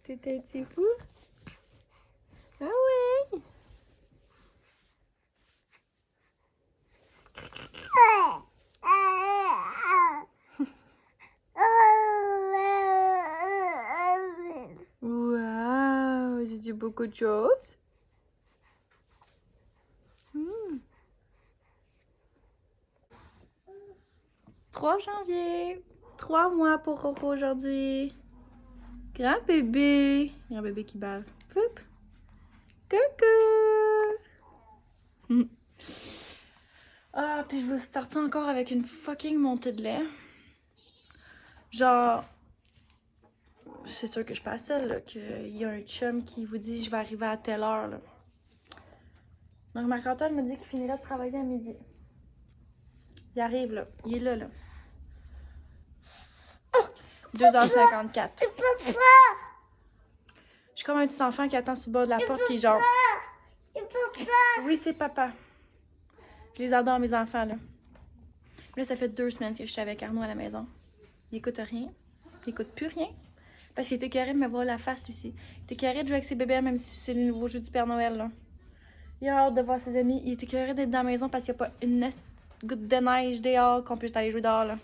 T'es un petit fou? Ah ouais! Waouh! J'ai dit beaucoup de choses. 3 janvier. 3 mois pour Roro aujourd'hui. Grand bébé. Grand bébé qui bave. Poup. Coucou! Ah, puis je vous starte encore avec une fucking montée de lait. Genre, c'est sûr que je suis pas seule, là, qu'il y a un chum qui vous dit je vais arriver à telle heure, là. Donc, Marc-Antoine me dit qu'il finira de travailler à midi. Il arrive, là. Il est là, là. 2h54. Je suis comme un petit enfant qui attend sur le bord de la porte, qui est genre... Oui, c'est papa. Je les adore, mes enfants, là. Là, ça fait 2 semaines que je suis avec Arnaud à la maison. Il écoute rien. Il écoute plus rien. Parce qu'il était carré de me voir la face, aussi. Il était carré de jouer avec ses bébés, même si c'est le nouveau jeu du Père Noël, là. Il a hâte de voir ses amis. Il était carré d'être dans la maison parce qu'il n'y a pas une goutte de neige dehors qu'on puisse aller jouer dehors, là.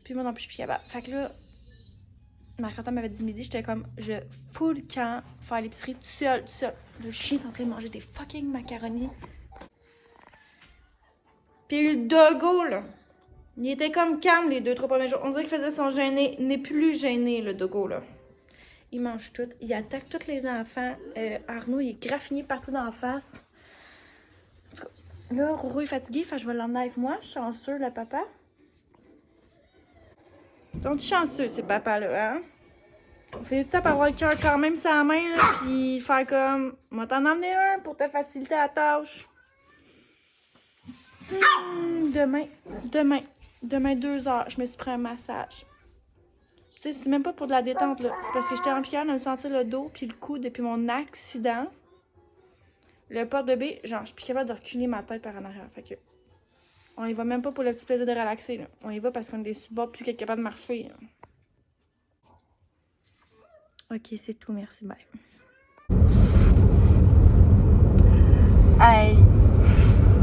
Puis moi non plus, je suis plus capable. Fait que là, Marc-Antoine m'avait dit midi, j'étais comme, je fous le camp, faire l'épicerie tout seul, tout seul. Le chien est en train de manger des fucking macaronis. Puis le dogo, là, il était comme calme les 2-3 premiers jours. On dirait qu'il faisait son gêné. Il n'est plus gêné, le dogo, là. Il mange tout. Il attaque tous les enfants. Arnaud, il est graffiné partout dans la face. En tout cas, là, Roro est fatigué, fait que je vais l'emmener avec moi. Chanceux, le papa. Donc, chanceux, ces papas-là, hein? On fait tout ça pour avoir le cœur quand même sur la main, là, puis faire comme... Moi, t'en emmener un pour te faciliter la tâche. Demain, 2h, je me suis pris un massage. Tu sais, c'est même pas pour de la détente, là. C'est parce que j'étais empire de me sentir le dos puis le cou depuis mon accident. Le porte-bébé, genre, je suis plus capable de reculer ma tête par en arrière. Fait que... On y va même pas pour le petit plaisir de relaxer, là. On y va parce qu'on est des sous-bords plus qu'être capable de marcher, là. Ok, c'est tout, merci, bye. Hey!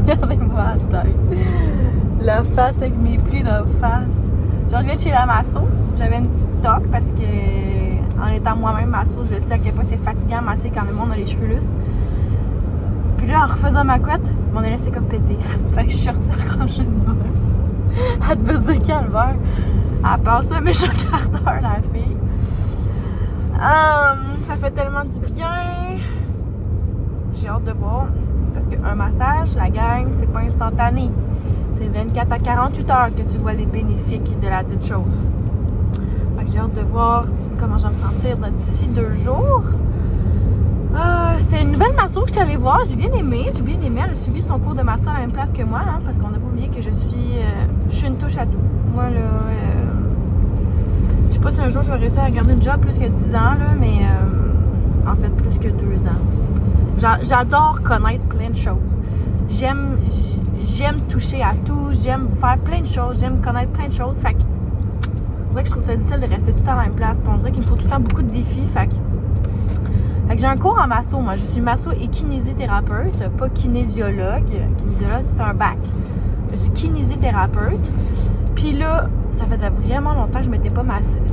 Regardez-moi la tête. La face avec mes plis dans la face. Je reviens de chez la masso. J'avais une petite toque parce que, en étant moi-même masso, je sais à quel point c'est fatigant à masser quand le monde a les cheveux lisses. Puis là, en refaisant ma couette, mon élève s'est comme pété. Fait que je suis sortie à ranger de moi. Elle te buse de calvaire. Elle passe un méchant quart d'heure, la fille. Ça fait tellement du bien. J'ai hâte de voir. Parce qu'un massage, la gang, c'est pas instantané. C'est 24 à 48 heures que tu vois les bénéfices de la dite chose. Fait que j'ai hâte de voir comment je vais me sentir d'ici 2 jours. C'était une nouvelle masso que je suis allée voir. J'ai bien aimé. Elle a suivi son cours de masso à la même place que moi. Hein, parce qu'on n'a pas oublié que je suis une touche à tout. Moi, là... je sais pas si un jour je vais réussir à garder une job plus que 10 ans, là, mais en fait plus que 2 ans. J'adore connaître plein de choses. J'aime toucher à tout, j'aime faire plein de choses, j'aime connaître plein de choses. Fait que, on dirait que je trouve ça difficile de rester tout le temps à la même place. Puis on dirait qu'il me faut tout le temps beaucoup de défis. Fait que j'ai un cours en masso, moi. Je suis masso et kinésithérapeute, pas kinésiologue. Kinésiologue, c'est un bac. Je suis kinésithérapeute. Puis là, ça faisait vraiment longtemps que je ne m'étais pas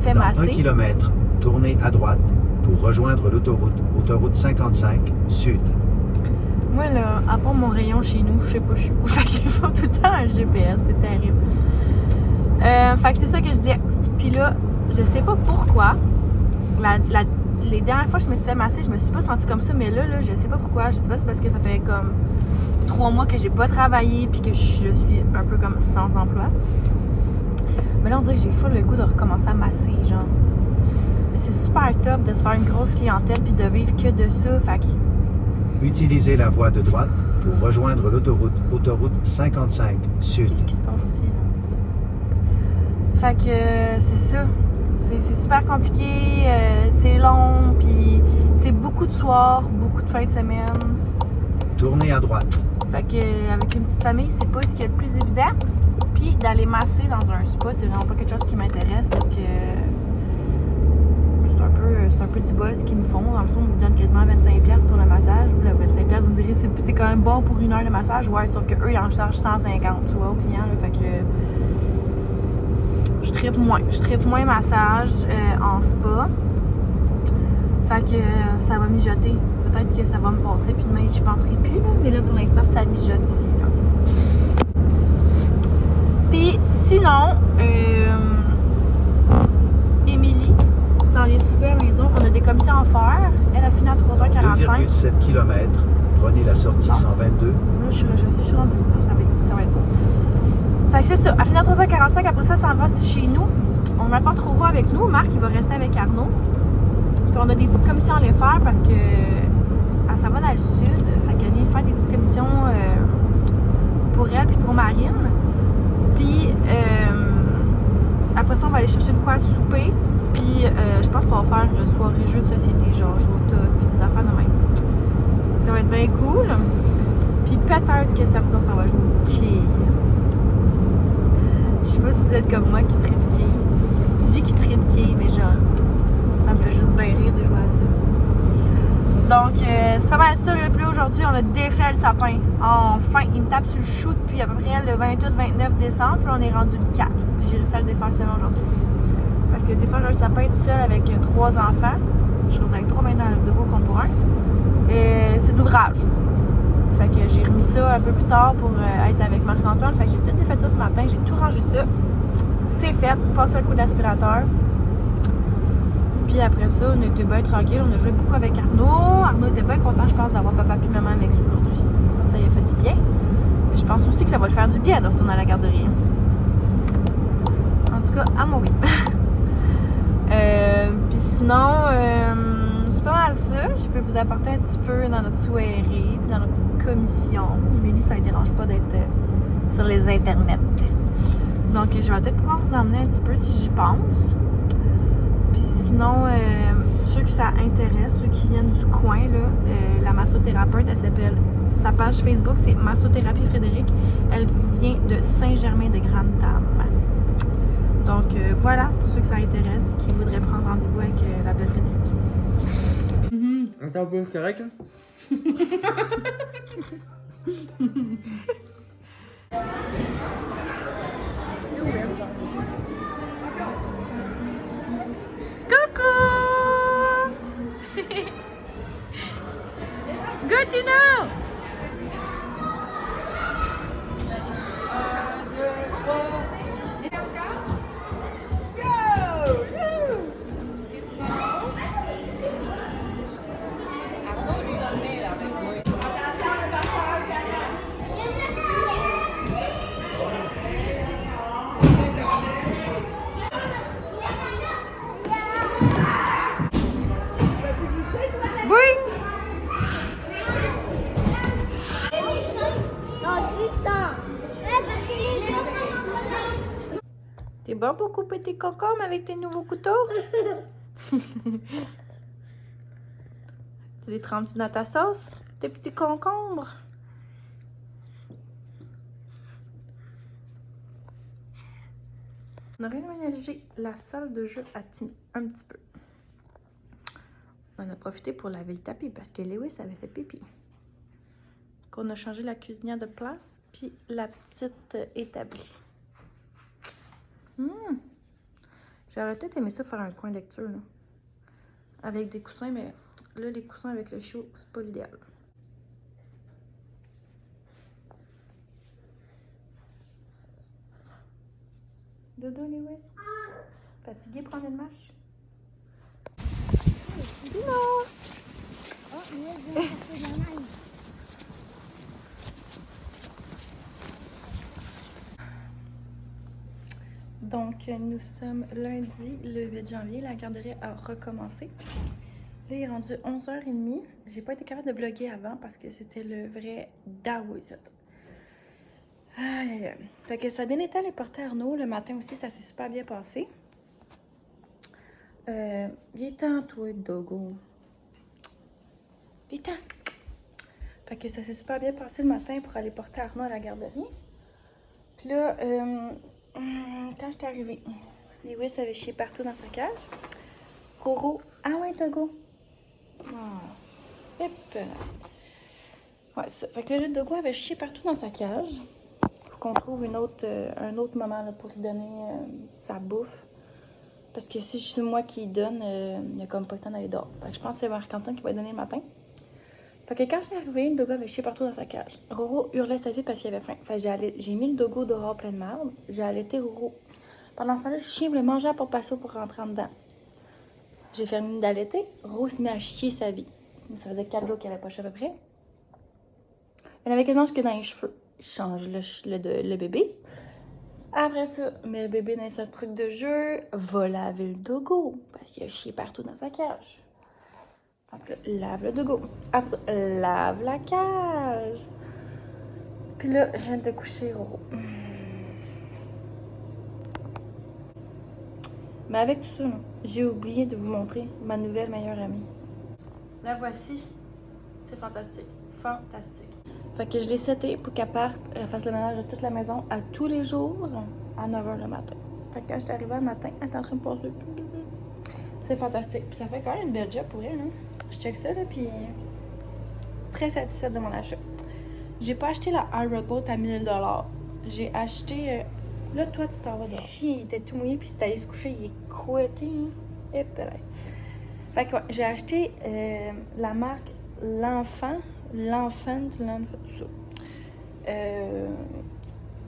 fait masser. 1 km, tournez à droite pour rejoindre l'autoroute 55 Sud. Moi, là, à part mon rayon chez nous, je sais pas, je suis où. Fait qu'il faut tout le temps un GPS, c'est terrible. Fait que c'est ça que je disais. Puis là, je sais pas pourquoi. Les dernières fois que je me suis fait masser, je me suis pas sentie comme ça, mais là, je sais pas pourquoi. Je sais pas si c'est parce que ça fait comme 3 mois que j'ai pas travaillé puis que je suis un peu comme sans emploi. Mais là, on dirait que j'ai full le goût de recommencer à masser, genre. Mais c'est super top de se faire une grosse clientèle puis de vivre que de ça. Fait que... Utilisez la voie de droite pour rejoindre l'autoroute 55 Sud. Qu'est-ce qui se passe ici? Fait que c'est ça. C'est super compliqué, c'est long, puis c'est beaucoup de soirs, beaucoup de fins de semaine. Tournez à droite. Fait que avec une petite famille, c'est pas ce qui est le plus évident. Puis d'aller masser dans un spa, c'est vraiment pas quelque chose qui m'intéresse parce que peu du vol ce qu'ils nous font. Dans le fond, ils nous donnent quasiment 25$ pour le massage. Le 25$, vous me direz, c'est quand même bon pour 1 heure de massage. Ouais, sauf qu'eux, ils en chargent 150, tu vois, au client. Là, fait que je trippe moins. Je trippe moins massage en spa. Fait que ça va mijoter. Peut-être que ça va me passer, puis demain, je penserai plus. Là, mais là, pour l'instant, ça mijote ici. Là. Puis sinon, Émilie s'en vient super à la maison. On a des commissions à faire. Elle a fini à 3h45. 2,7 km, prenez la sortie 122. Là, je suis rendue. Là, ça va être bon. Fait que c'est ça. Elle finit à 3h45. Après ça, ça en va chez nous. On va pas trop gros avec nous. Marc, il va rester avec Arnaud. Puis on a des petites commissions à aller faire parce que elle s'en va dans le sud. Fait qu'elle vient faire des petites commissions pour elle puis pour Marine. Puis après ça, on va aller chercher de quoi à souper. Puis je pense qu'on va faire soirée jeux de société, genre jouer au top, puis des affaires de même. Ça va être bien cool. Puis peut-être que samedi, on s'en va jouer au quilles. Je sais pas si vous êtes comme moi qui tripe quilles. Je dis qui tripe quilles, mais genre, ça me fait juste bien rire de jouer à ça. Donc, c'est pas mal ça. Puis aujourd'hui, on a défait le sapin. Enfin, il me tape sur le chou depuis à peu près le 28-29 décembre. Puis on est rendu le 4. Puis j'ai réussi à le défaire seulement aujourd'hui. Parce que défaire un sapin tout seul avec 3 enfants, je suis avec 3 maintenant de gros compte pour un, c'est de l'ouvrage. Fait que j'ai remis ça un peu plus tard pour être avec Marc-Antoine. Fait que j'ai tout défait ça ce matin. J'ai tout rangé ça. C'est fait. Passer un coup d'aspirateur. Puis après ça, on était bien tranquille. On a joué beaucoup avec Arnaud. Arnaud était bien content, je pense, d'avoir papa et maman avec lui aujourd'hui. Je pense que ça lui a fait du bien. Mais je pense aussi que ça va le faire du bien de retourner à la garderie. En tout cas, à mon rythme. Puis sinon, c'est pas mal ça. Je peux vous apporter un petit peu dans notre soirée, dans notre petite commission. Émilie, ça ne dérange pas d'être sur les internets. Donc, je vais peut-être pouvoir vous emmener un petit peu si j'y pense. Puis sinon, ceux que ça intéresse, ceux qui viennent du coin, là, la massothérapeute, elle s'appelle, sa page Facebook, c'est Massothérapie Frédéric. Elle vient de Saint-Germain-de-Grande-Dame. Donc voilà, pour ceux que ça intéresse, qui voudraient prendre rendez-vous avec la belle Frédéric. Attends un peu, c'est correct, hein? Coucou! Good to know! T'es bon pour couper tes concombres avec tes nouveaux couteaux? Tu les trempes-tu dans ta sauce, tes petits concombres? On aurait aménagé la salle de jeu à Timmy un petit peu. On a profité pour laver le tapis parce que Lewis avait fait pipi. On a changé la cuisinière de place, puis la petite établie. J'aurais peut-être aimé ça faire un coin lecture, là. Avec des coussins, mais là, les coussins avec le chiot, c'est pas l'idéal. Dodo, Lewis? Fatigué, prendre une marche? Dino! Donc, nous sommes lundi, le 8 janvier. La garderie a recommencé. Là, il est rendu 11h30. J'ai pas été capable de vlogger avant parce que c'était le vrai daouizet. Aïe, aïe. Fait que ça a bien été allé porter Arnaud. Le matin aussi, ça s'est super bien passé. Viens-t'en, toi, Dogo. Viens-t'en. Fait que ça s'est super bien passé le matin pour aller porter Arnaud à la garderie. Puis là, quand j'étais arrivée, Lewis avait chié partout dans sa cage. Roro. Ah ouais, Dogo. Ah. Hop là. Ouais, ça. Fait que là, Dogo avait chié partout dans sa cage. Faut qu'on trouve un autre moment là, pour lui donner sa bouffe. Parce que si c'est moi qui lui donne, il a comme pas le temps d'aller dehors. Fait que je pense que c'est Marc-Antoine qui va lui donner le matin. Fait que quand je suis arrivée, le Dogo avait chié partout dans sa cage. Roro hurlait sa vie parce qu'il avait faim. Fait que j'ai mis le Dogo dehors plein de merde. J'ai allaité Roro. Pendant ce temps-là, le chien voulait manger à Port-Patio pour rentrer en dedans. J'ai fermé d'allaiter. Roro s'est mis à chier sa vie. Ça faisait 4 jours qu'elle avait pas chié à peu près. Elle avait quasiment jusque dans les cheveux. Je change le bébé. Après ça, mets le bébé dans ce truc de jeu, va laver le Dogo, parce qu'il a chié partout dans sa cage. Fait que là, lave le Dogo. Après ça, lave la cage. Puis là, je viens de coucher Roro. Mais avec tout ça, j'ai oublié de vous montrer ma nouvelle meilleure amie. La voici. C'est fantastique. Fantastique. Fait que je l'ai seté pour qu'elle parte, fasse le ménage de toute la maison à tous les jours à 9h le matin. Fait que quand je suis arrivée le matin, elle est en train de passer. C'est fantastique. Puis ça fait quand même une belle job pour elle. Hein? Je check ça, là, puis très satisfaite de mon achat. J'ai pas acheté la iRobot Boat à 1000 $. J'ai acheté... Là, toi, tu t'en vas dehors. Il était tout mouillé, puis c'est allé se coucher, il est couetté. Hein? Et puis, fait que ouais, j'ai acheté la marque L'Enfant, ça.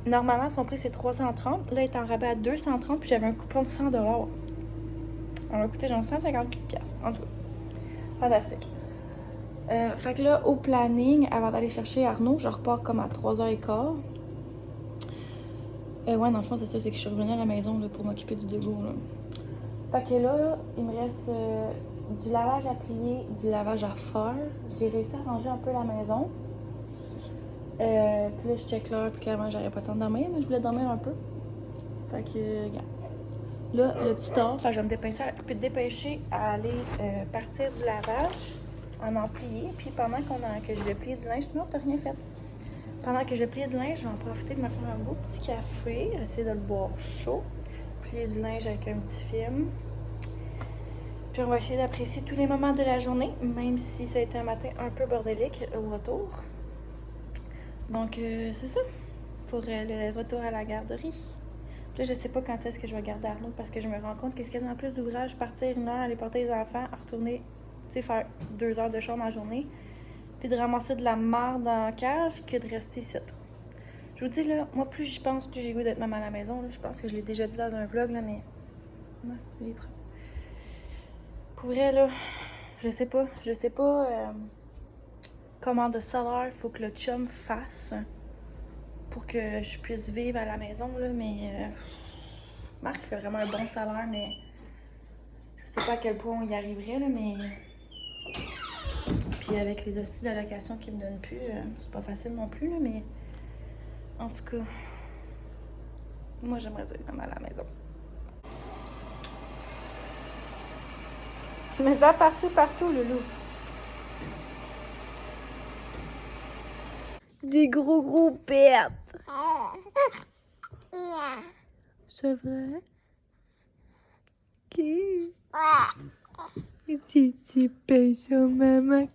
Normalement, son prix, c'est 330. Là, il est en rabais à 230, puis j'avais un coupon de 100 $. On m'a coûté genre 150$. En tout cas, fantastique. Fait que là, au planning, avant d'aller chercher Arnaud, je repars comme à 3h15. Ouais, dans le fond, c'est ça, c'est que je suis revenue à la maison là, pour m'occuper du Dogo. Fait que là, il me reste du lavage à plier, du lavage à faire. J'ai réussi à ranger un peu la maison. Puis là, je check l'heure, puis clairement, j'aurais pas le temps de dormir, mais je voulais dormir un peu. Fait que, regarde. Là, le petit temps, je vais me dépêcher à aller partir du lavage, en plier. Puis pendant que je vais plier du linge, non, t'as rien fait. Pendant que je plie du linge, je vais en profiter de me faire un beau petit café, essayer de le boire chaud. Plier du linge avec un petit film. Puis on va essayer d'apprécier tous les moments de la journée, même si ça a été un matin un peu bordélique au retour. Donc, c'est ça, pour le retour à la garderie. Puis là, je sais pas quand est-ce que je vais garder Arnaud, parce que je me rends compte que c'est quasiment plus d'ouvrage, partir 1 heure, aller porter les enfants, retourner, tu sais, faire 2 heures de chambre en journée, puis de ramasser de la marde dans la cage, que de rester ici. Je vous dis, là, moi, plus j'y pense, plus j'ai goût d'être maman à la maison. Là. Je pense que je l'ai déjà dit dans un vlog, là, mais... Ouais, les preuves. Pour vrai, là, je sais pas comment de salaire faut que le chum fasse pour que je puisse vivre à la maison, là, mais Marc fait vraiment un bon salaire, mais je sais pas à quel point on y arriverait, là, mais puis avec les hosties d'allocation qu'ils me donnent plus, c'est pas facile non plus, là, mais en tout cas, moi j'aimerais dire maman à la maison. Mais ça partout, Loulou. Des gros bêtes. C'est vrai? Ok. Les petits pinceaux, maman.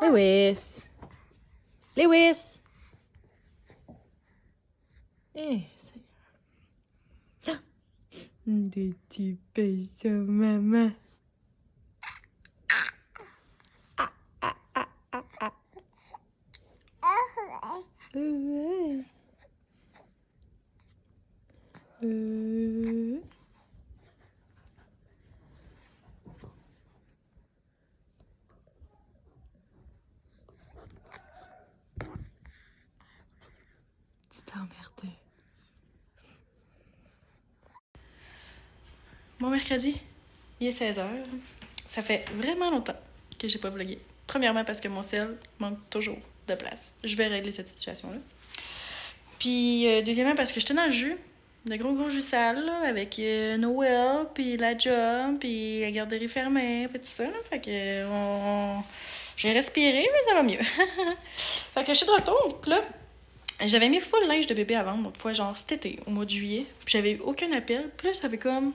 Lewis. Lewis. Eh, c'est... Des petits pinceaux, maman. Ouais. Petit emmerdeux. Bon mercredi, il est 16h. Ça fait vraiment longtemps que j'ai pas vlogué. Premièrement parce que mon cell manque toujours de place. Je vais régler cette situation-là. Puis deuxièmement parce que j'étais dans le jus. De gros jus sales, là, avec Noël, puis la job, puis la garderie fermée, puis tout ça. Là. Fait que j'ai respiré, mais ça va mieux. Fait que je suis de retour. Puis là, j'avais mis full linge de bébé à vendre l'autre fois, genre cet été, au mois de juillet. Puis j'avais eu aucun appel. Puis là, ça fait comme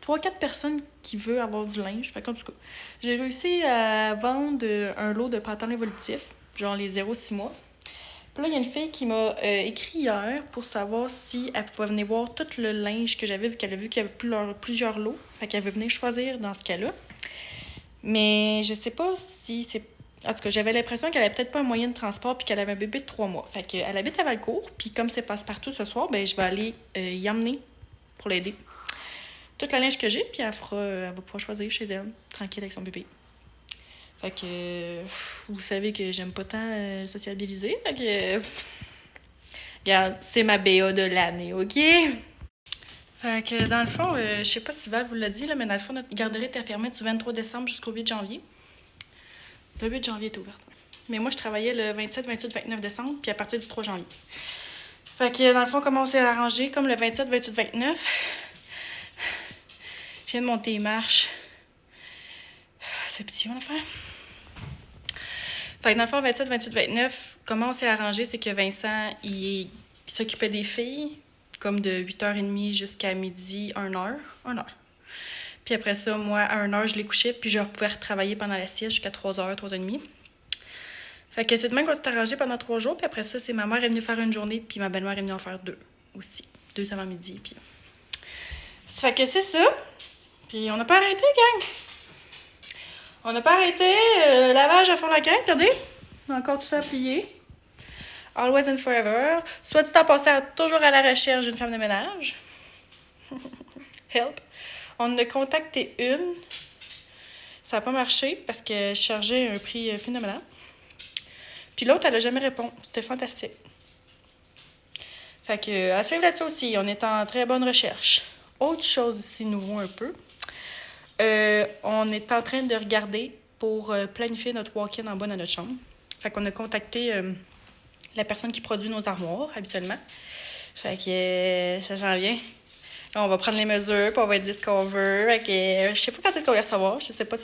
3-4 personnes qui veulent avoir du linge. Fait qu'en tout cas, j'ai réussi à vendre un lot de pantalons évolutifs, genre les 0-6 mois. Puis là, il y a une fille qui m'a écrit hier pour savoir si elle pouvait venir voir tout le linge que j'avais, vu qu'elle a vu qu'il y avait plusieurs lots. Fait qu'elle veut venir choisir dans ce cas-là. Mais je sais pas si c'est... En tout cas, j'avais l'impression qu'elle avait peut-être pas un moyen de transport puis qu'elle avait un bébé de 3 mois. Fait qu'elle habite à Valcourt, puis comme c'est passe-partout ce soir, ben je vais aller y emmener pour l'aider. Toute la linge que j'ai, puis elle va pouvoir choisir chez elle, tranquille avec son bébé. Fait que, vous savez que j'aime pas tant sociabiliser, fait que, regarde, c'est ma BA de l'année, OK? Fait que, dans le fond, je sais pas si Val vous l'a dit, là, mais dans le fond, notre garderie était fermée du 23 décembre jusqu'au 8 janvier. Le 8 janvier est ouvert. Mais moi, je travaillais le 27, 28, 29 décembre, puis à partir du 3 janvier. Fait que, dans le fond, comment on s'est arrangé, comme le 27, 28, 29... Je viens de monter les marches. C'est petit, mon affaire. Fait que dans le fond, 27, 28, 29, comment on s'est arrangé, c'est que Vincent, il s'occupait des filles, comme de 8h30 jusqu'à midi, 1h. Puis après ça, moi, à 1h, je les couchais, puis je pouvais retravailler pendant la sieste jusqu'à 3h, 3h30. Fait que c'est de même qu'on s'est arrangé pendant 3 jours, puis après ça, c'est ma mère est venue faire une journée, puis ma belle-mère est venue en faire 2 aussi. 2 avant midi, puis... Ça fait que c'est ça. Puis on n'a pas arrêté, gang. On n'a pas arrêté. Lavage à fond la caisse, regardez. Encore tout ça plié. Always and forever. Soit dit en passant, toujours à la recherche d'une femme de ménage. Help. On en a contacté une. Ça n'a pas marché parce que je chargeais un prix phénoménal. Puis l'autre, elle n'a jamais répondu. C'était fantastique. Fait que, à suivre là-dessus aussi, on est en très bonne recherche. Autre chose aussi nouveau un peu. On est en train de regarder pour planifier notre walk-in en bas dans notre chambre. Fait qu'on a contacté la personne qui produit nos armoires habituellement. Fait que ça s'en vient. On va prendre les mesures, puis on va dire ce qu'on veut. Fait que je sais pas quand est-ce qu'on va recevoir. Je sais pas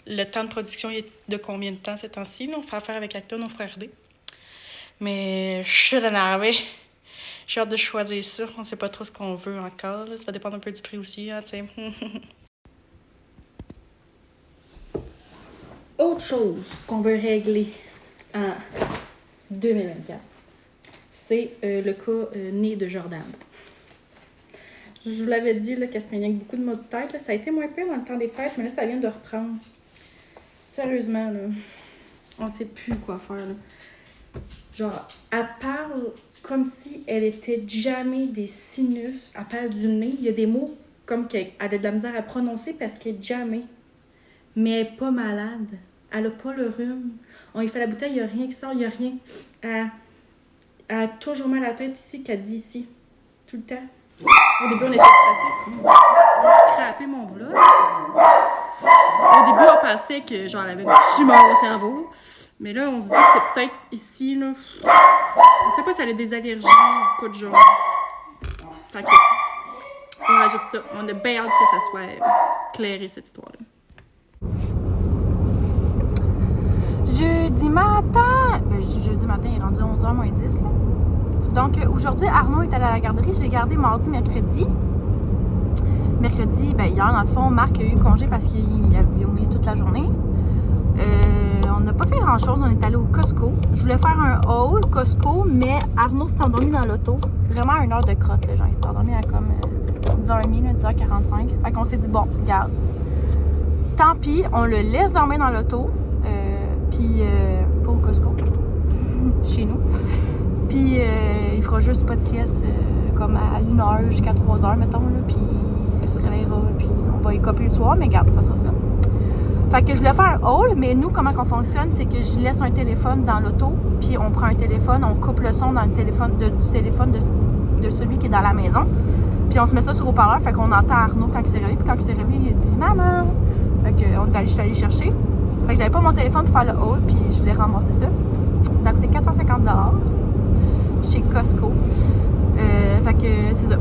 le temps de production est de combien de temps ces temps-ci. On fait affaire avec Lacta, nos frères D. Mais je suis énervée. J'ai hâte de choisir ça. On sait pas trop ce qu'on veut encore. Là. Ça va dépendre un peu du prix aussi, hein, tu sais. Autre chose qu'on veut régler en 2024, c'est le cas né de Jordan. Je vous l'avais dit là, qu'elle se plaignait avec beaucoup de maux de tête. Là. Ça a été moins pire dans le temps des fêtes, mais là, ça vient de reprendre. Sérieusement, là, on sait plus quoi faire. Là. Genre, elle parle comme si elle était jamais des sinus. Elle parle du nez. Il y a des mots comme qu'elle a de la misère à prononcer parce qu'elle est jamais. Mais elle n'est pas malade. Elle n'a pas le rhume. On lui fait la bouteille, il n'y a rien qui sort, il n'y a rien. Elle a toujours mal à la tête ici qu'elle dit ici. Tout le temps. Au début, on était stressés. J'ai scrappé mon vlog. Au début, on pensait que genre, elle avait une tumeur au cerveau. Mais là, on se dit que c'est peut-être ici, là. On sait pas si elle a des allergies ou quoi de genre. Fait que, on rajoute ça. On a bien hâte que ça soit clairé, cette histoire-là. Jeudi matin, jeudi matin, il est rendu 11h moins 10. Là. Donc aujourd'hui, Arnaud est allé à la garderie. Je l'ai gardé mardi, mercredi. Mercredi, hier, dans le fond, Marc a eu congé parce qu'il a mouillé toute la journée. On n'a pas fait grand-chose. On est allé au Costco. Je voulais faire un haul Costco, mais Arnaud s'est endormi dans l'auto. Vraiment à 1 heure de crotte, là, genre. Il s'est endormi à comme 10h30, 10h45. Fait qu'on s'est dit, bon, regarde. Tant pis, on le laisse dormir dans l'auto. Puis, pas au Costco, chez nous. Puis, il fera juste pas de sieste comme à 1h jusqu'à 3h, mettons, là. Puis, il se réveillera, puis on va y copier le soir, mais regarde, ça sera ça. Fait que je voulais faire un haul, mais nous, comment qu'on fonctionne, c'est que je laisse un téléphone dans l'auto, puis on prend un téléphone, on coupe le son dans le téléphone, du téléphone de celui qui est dans la maison. Puis, on se met ça sur haut-parleur, fait qu'on entend Arnaud quand il s'est réveillé. Puis, quand il s'est réveillé, il a dit « Maman! » Fait que je suis allée chercher. Fait que j'avais pas mon téléphone pour faire le haul, puis je voulais ramasser ça. Ça a coûté 450$ chez Costco. Fait que c'est ça.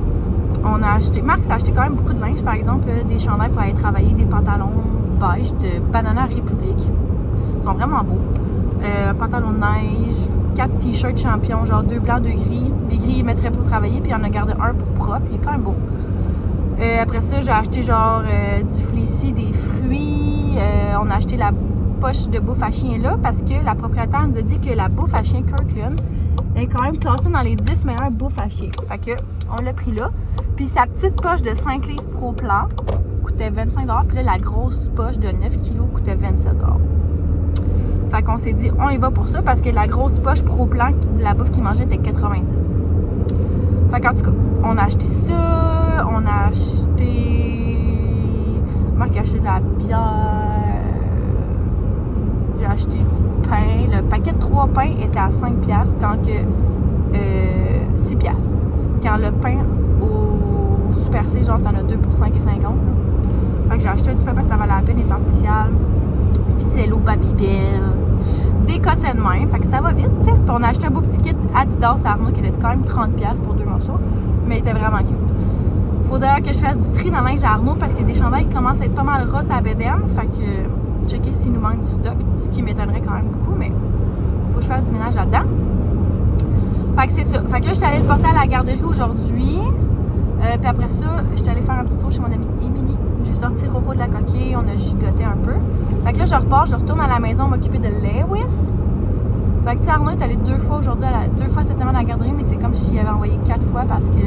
On a acheté, Marc s'est acheté quand même beaucoup de linge, par exemple, des chandails pour aller travailler, des pantalons beige de Banana République. Ils sont vraiment beaux. Un pantalon de neige, 4 t-shirts champions, genre 2 blancs, 2 gris. Les gris, ils mettraient pour travailler, puis il en a gardé un pour propre, il est quand même beau. Après ça, j'ai acheté genre du fleeci, des fruits. On a acheté la poche de bouffe à chien là parce que la propriétaire nous a dit que la bouffe à chien Kirkland est quand même classée dans les 10 meilleures bouffes à chien. Fait que on l'a pris là. Puis sa petite poche de 5 livres Pro Plan coûtait 25 $. Puis là, la grosse poche de 9 kg coûtait 27 $. Fait qu'on s'est dit, on y va pour ça parce que la grosse poche Pro Plan de la bouffe qu'il mangeait était 90. Fait qu'en tout cas, on a acheté ça, on a acheté... Marc a acheté de la bière, j'ai acheté du pain. Le paquet de 3 pains était à 5$ quand que... 6$. Quand le pain au Super C, genre t'en as 2 pour 5,50$. Fait que j'ai acheté du pain parce que ça valait la peine, il était en spécial. Ficello, Babybel, des cossins de main, fait que ça va vite. Puis on a acheté un beau petit kit Adidas à Arnaud qui était quand même 30$ pour 2 morceaux, mais il était vraiment cute. Faut d'ailleurs que je fasse du tri dans le linge à Arnaud parce que des chandails commencent à être pas mal ross à la BDM, fait que checker s'il nous manque du stock, ce qui m'étonnerait quand même beaucoup, mais faut que je fasse du ménage là-dedans. Fait que c'est ça. Fait que là, je suis allée le porter à la garderie aujourd'hui. Puis après ça, je suis allée faire un petit tour chez mon amie Émilie. J'ai sorti Roro de la coquille, on a gigoté un peu. Fait que là, je repars, je retourne à la maison m'occuper de Lewis. Fait que tu sais, Arnaud est allé 2 fois aujourd'hui, 2 fois cette semaine à la garderie, mais c'est comme si j'y avais envoyé 4 fois parce que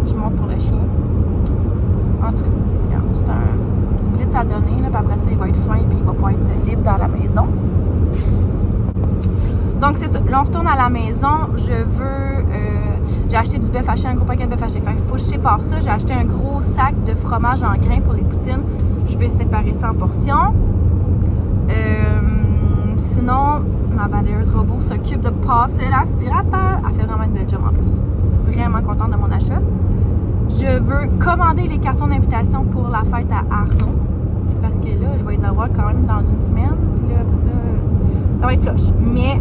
je monte pour le chien. En tout cas, c'est un petit blitz à donner, là, puis après ça, il va être fin, puis il va pas être libre dans la maison. Donc c'est ça, là on retourne à la maison, j'ai acheté du bœuf haché, un gros paquet de bœuf haché, fait qu'il faut que je sépare ça, j'ai acheté un gros sac de fromage en grains pour les poutines, je vais séparer ça en portions. Sinon, ma balayeuse robot s'occupe de passer l'aspirateur, elle fait vraiment une belle job en plus, vraiment contente de mon achat. Je veux commander les cartons d'invitation pour la fête à Arnaud, parce que là je vais les avoir quand même dans une semaine, puis là après ça va être flush, mais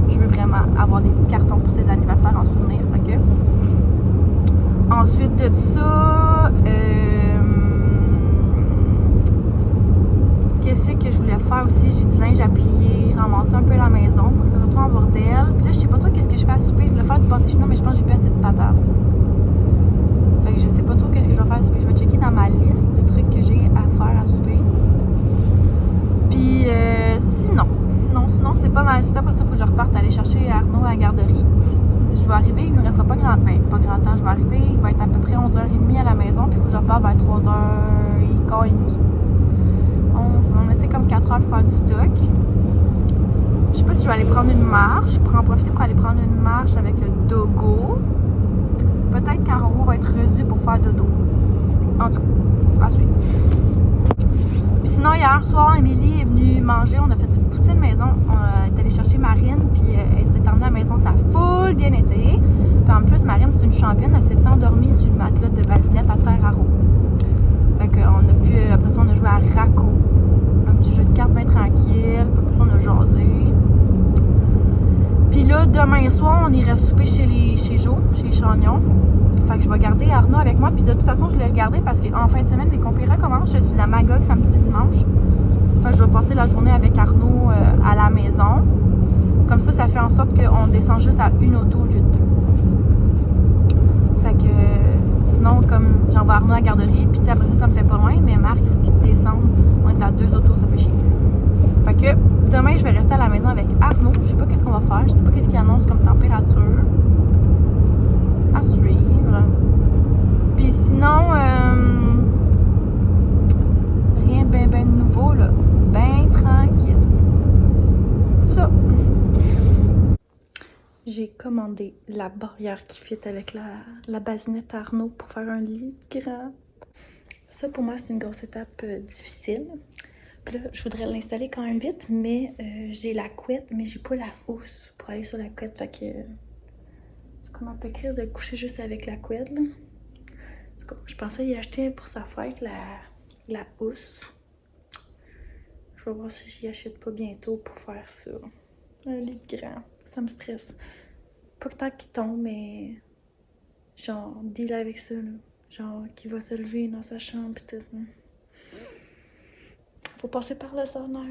je veux vraiment avoir des petits cartons pour ses anniversaires en souvenir. Fait que... Ensuite de ça, qu'est-ce que je voulais faire aussi? J'ai du linge à plier, ramasser un peu la maison pour que ça retrouve en bordel. Puis là, je sais pas trop qu'est-ce que je fais à souper. Je voulais faire du pâté chinois, mais je pense que j'ai plus assez de patates. Fait que je sais pas trop qu'est-ce que je vais faire à souper. Je vais checker dans ma liste de trucs que j'ai à faire à souper. Puis sinon, c'est pas mal ça. Après ça, il faut que je reparte aller chercher Arnaud à la garderie. Je vais arriver, il me restera pas grand temps. Je vais arriver, il va être à peu près 11h30 à la maison, puis il faut que je reparte vers 3h15. Je vais me laisser comme 4 heures pour faire du stock. Je sais pas si je vais aller prendre une marche. Je pourrais en profiter pour aller prendre une marche avec le dogo. Peut-être quand Roro va être redu pour faire dodo. En tout cas, à suivre. Puis sinon, hier soir, Émilie est venue manger. On a fait une poutine maison. On est allé chercher Marine, puis elle s'est emmenée à la maison. Ça a full bien été. Puis en plus, Marine, c'est une championne. Elle s'est endormie sur le matelas de basinette à terre à Roro. Fait qu'on a pu, après ça, on a joué à Raco. Un petit jeu de cartes bien tranquille. Puis après ça, on a jasé. Puis là, demain soir, on irait souper chez Jo, chez Chagnon. Fait que je vais garder Arnaud avec moi. Puis de toute façon, je voulais le garder parce qu'en fin de semaine, mes compés recommencent. Je suis à Magog samedi et dimanche. Fait que je vais passer la journée avec Arnaud à la maison. Comme ça, ça fait en sorte qu'on descend juste à une auto au lieu de 2. Fait que sinon, comme j'envoie Arnaud à la garderie, puis après ça me fait pas loin. Mais Marc, il faut qu'il descende. On est à 2 autos, ça fait chier. Fait que demain, je vais rester à la maison avec Arnaud. Je sais pas qu'est-ce qu'on va faire. Je sais pas qu'est-ce qu'il annonce comme température. À suivre. Puis sinon, rien de ben nouveau, là. Ben tranquille. Tout ça. J'ai commandé la barrière qui fit avec la basinette Arnaud pour faire un lit grand. Ça, pour moi, c'est une grosse étape difficile. Puis là, je voudrais l'installer quand même vite, mais j'ai la couette, mais j'ai pas la housse pour aller sur la couette. Fait que c'est comme un peu crise de coucher juste avec la couette, là. Je pensais y acheter pour sa fête la housse. Je vais voir si j'y achète pas bientôt pour faire ça. Un lit grand. Ça me stresse. Pas que tant qu'il tombe, mais genre, deal avec ça, là. Genre, qu'il va se lever dans sa chambre pis tout. Hein. Faut passer par le sonneur.